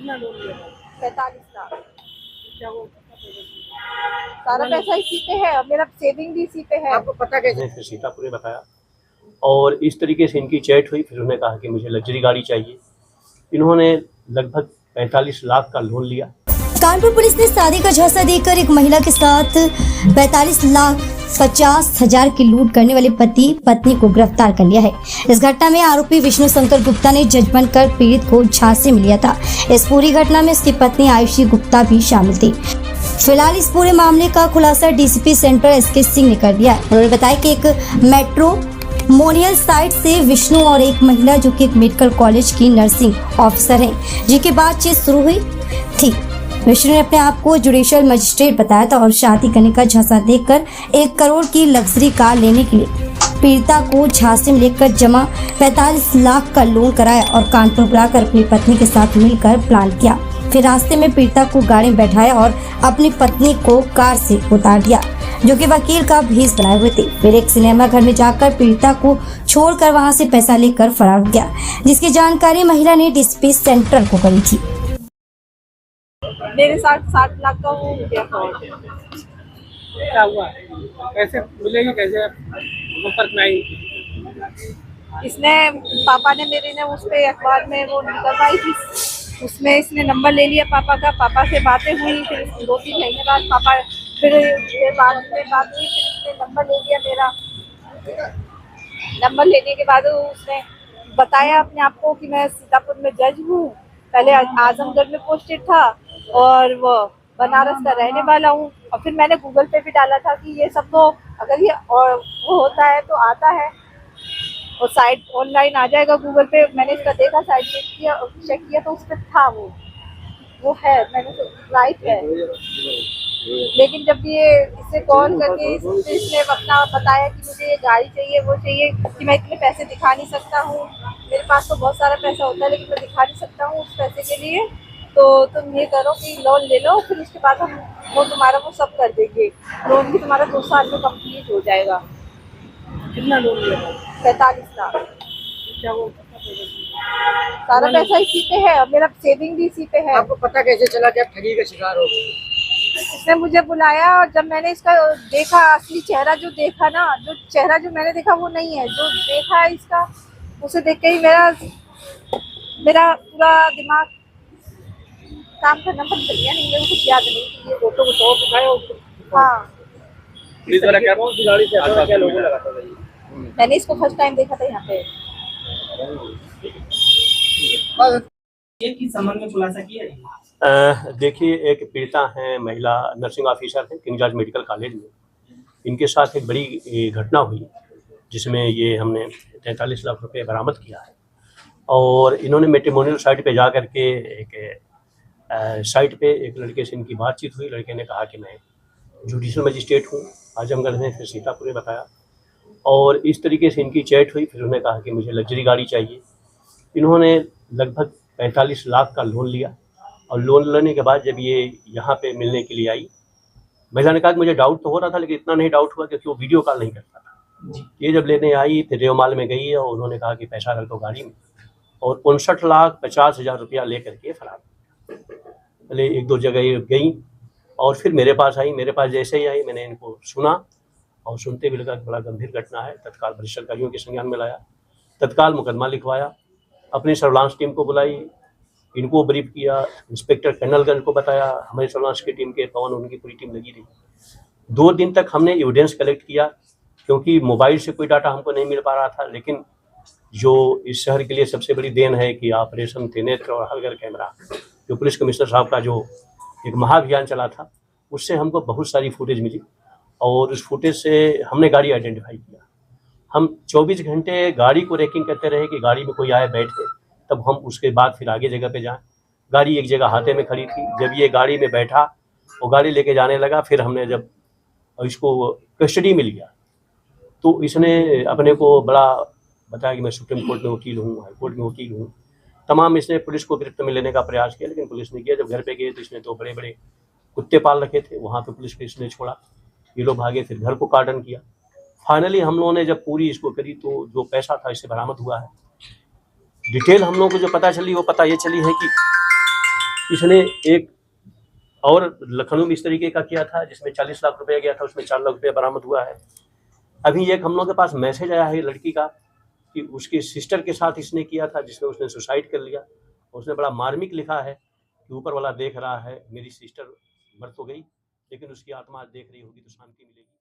कितना लोन लिया? 45 लाख। क्या वो सारा पैसा इसी पे है, मेरा सेविंग भी इसी पे है। आपको पता कैसे? फिर सीतापुर ने बताया और इस तरीके से इनकी चैट हुई। फिर उन्होंने कहा कि मुझे लग्जरी गाड़ी चाहिए। इन्होंने लगभग 45 लाख का लोन लिया। कानपुर पुलिस ने शादी का झांसा देकर एक महिला के साथ 45,50,000 की लूट करने वाले पति पत्नी को गिरफ्तार कर लिया है। इस घटना में आरोपी विष्णु शंकर गुप्ता ने जज बनकर पीड़ित को झांसे में लिया था। इस पूरी घटना में उसकी पत्नी आयुषी गुप्ता भी शामिल थी। फिलहाल इस पूरे मामले का खुलासा डीसीपी सेंटर एसके सिंह ने कर दिया है। उन्होंने बताया कि एक मेट्रो मोनियल साइट से विष्णु और एक महिला जो कि एक मेडिकल कॉलेज की नर्सिंग ऑफिसर हैं, जिनकी बातचीत शुरू हुई थी। विष्णु ने अपने आप को जुडिशियल मजिस्ट्रेट बताया था और शादी करने का झांसा देकर 1 करोड़ की लग्जरी कार लेने के लिए पीड़िता को झांसे में लेकर जमा 45 लाख का लोन कराया और कानपुर बुलाकर अपनी पत्नी के साथ मिलकर प्लान किया। फिर रास्ते में पीड़िता को गाड़ी में बैठाया और अपनी पत्नी को कार से उतार दिया, जो कि वकील का भेष बनाए हुए थे। फिर एक सिनेमा घर में जाकर पीड़िता को छोड़कर वहां से पैसा लेकर फरार हो गया, जिसकी जानकारी महिला ने डीसीपी सेंट्रल को करी थी। मेरे साथ 7 लाख का वो हो गया फ्रॉड। क्या हुआ? कैसे मिलेगी, कैसे संपर्क में आई? इसने पापा ने मेरे ने उस पे अखबार में वो निकलवाई थी, उसमें इसने नंबर ले लिया पापा का। पापा से बातें हुई, फिर 2-3 महीने बाद पापा फिर बाद में बात हुई, फिर उसने नंबर ले लिया मेरा। नंबर लेने के बाद उसने बताया अपने आप को कि मैं सीतापुर में जज हूँ, पहले आजमगढ़ में पोस्टेड था और वो बनारस का रहने वाला हूँ। और फिर मैंने गूगल पे भी डाला था कि ये सब तो अगर ये और वो होता है तो आता है और साइट ऑनलाइन आ जाएगा गूगल पे। मैंने इसका देखा, साइट चेक किया तो उस पर था वो है, मैंने तो राइट है। लेकिन जब ये इससे कॉल करके इसने अपना बताया कि मुझे ये गाड़ी चाहिए, वो चाहिए, कि मैं इतने पैसे दिखा नहीं सकता हूँ, मेरे पास तो बहुत सारा पैसा होता है लेकिन मैं दिखा नहीं सकता हूँ उस पैसे के लिए, तो तुम ये करो कि लोन ले लो, फिर उसके बाद हम वो तुम्हारा वो सब कर देंगे, लोन भी तुम्हारा 2 साल में कंप्लीट हो जाएगा। कितना लोन लिया? 45 लाख। क्या वो सारा पैसा इसी पे है, मेरा सेविंग भी इसी पे है। आपको पता कैसे चला कि आप ठगी का शिकार हो गए? इसने मुझे बुलाया और जब मैंने इसका देखा, असली चेहरा जो देखा ना, जो चेहरा जो मैंने देखा वो नहीं है, जो देखा है इसका, उसे देख के ही मेरा पूरा दिमाग काम करना बंद कर दिया। नहीं, मेरे को कुछ याद नहीं कि ये फोटो को तो दिखाया हो? हाँ, पुलिस वाला क्या कौन सी गाड़ी से आता है, क्या लोगो लगाता था ये? मैंने इसको फर्स्ट टाइम देखा था यहाँ पे। किस संबंध में खुलासा किया है? देखिए, एक पीड़िता हैं, महिला नर्सिंग ऑफिसर हैं किंग जॉर्ज मेडिकल कॉलेज में। इनके साथ एक बड़ी घटना हुई जिसमें ये हमने 43 लाख रुपए बरामद किया है। और इन्होंने मैट्रिमोनियल साइट पे जा करके एक साइट पे एक लड़के से इनकी बातचीत हुई। लड़के ने कहा कि मैं जुडिशियल मजिस्ट्रेट हूँ आजमगढ़ में। फिर सीतापुर ने बताया और इस तरीके से इनकी चैट हुई। फिर उन्होंने कहा कि मुझे लग्जरी गाड़ी चाहिए। इन्होंने लगभग 45 लाख का लोन लिया और लोन लेने के बाद जब ये यहाँ पे मिलने के लिए आई, महिला ने कहा कि मुझे डाउट तो हो रहा था लेकिन इतना नहीं डाउट हुआ क्योंकि वो वीडियो कॉल नहीं करता था। ये जब लेने आई फिर रेवमाल में गई और उन्होंने कहा कि पैसा रख दो गाड़ी में, और 59,50,000 रुपया ले करके फरार। पहले 1-2 जगह गई और फिर मेरे पास आई। मेरे पास जैसे ही आई मैंने इनको सुना और सुनते भी लगा कि बड़ा गंभीर घटना है। तत्काल वरिष्ठ अधिकारियों के संज्ञान में लाया, तत्काल मुकदमा लिखवाया, अपनी सर्विलांस टीम को बुलाई, इनको ब्रीफ किया, इंस्पेक्टर कर्नलगंज को बताया, हमारी सर्विलांस की टीम के पवन उनकी पूरी टीम लगी रही। 2 दिन तक हमने एविडेंस कलेक्ट किया क्योंकि मोबाइल से कोई डाटा हमको नहीं मिल पा रहा था। लेकिन जो इस शहर के लिए सबसे बड़ी देन है कि ऑपरेशन त्रिनेत्र और हर घर कैमरा, जो पुलिस कमिश्नर साहब का जो एक महाअभियान चला था, उससे हमको बहुत सारी फुटेज मिली और उस फुटेज से हमने गाड़ी आइडेंटिफाई किया। हम 24 घंटे गाड़ी को रेकिंग करते रहे कि गाड़ी में कोई आए बैठे, तब हम उसके बाद फिर आगे जगह पे जाएं। गाड़ी एक जगह हाथे में खड़ी थी, जब ये गाड़ी में बैठा वो गाड़ी लेके जाने लगा। फिर हमने जब इसको कस्टडी में लिया तो इसने अपने को बड़ा बताया कि मैं सुप्रीम कोर्ट में वकील हूँ, हाई कोर्ट में वकील हूँ। तमाम इसने पुलिस को गिरफ्त में लेने का प्रयास किया लेकिन पुलिस ने किया। जब घर पे गए तो इसने 2 बड़े-बड़े कुत्ते पाल रखे थे, वहाँ पे पुलिस को इसने छोड़ा, ये लोग भागे, फिर घर को कार्डन किया। फाइनली हम लोगों ने जब पूरी इसको करी तो जो पैसा था इससे बरामद हुआ है। डिटेल हम लोगों को जो पता चली वो पता ये चली है कि इसने एक और लखनऊ में इस तरीके का किया था जिसमें 40 लाख रुपया गया था, उसमें 4 लाख रुपया बरामद हुआ है। अभी एक हम लोग के पास मैसेज आया है लड़की का कि उसके सिस्टर के साथ इसने किया था, जिसमें उसने सुसाइड कर लिया। उसने बड़ा मार्मिक लिखा है कि ऊपर वाला देख रहा है, मेरी सिस्टर मर तो गई लेकिन उसकी आत्मा देख रही होगी तो शांति मिलेगी।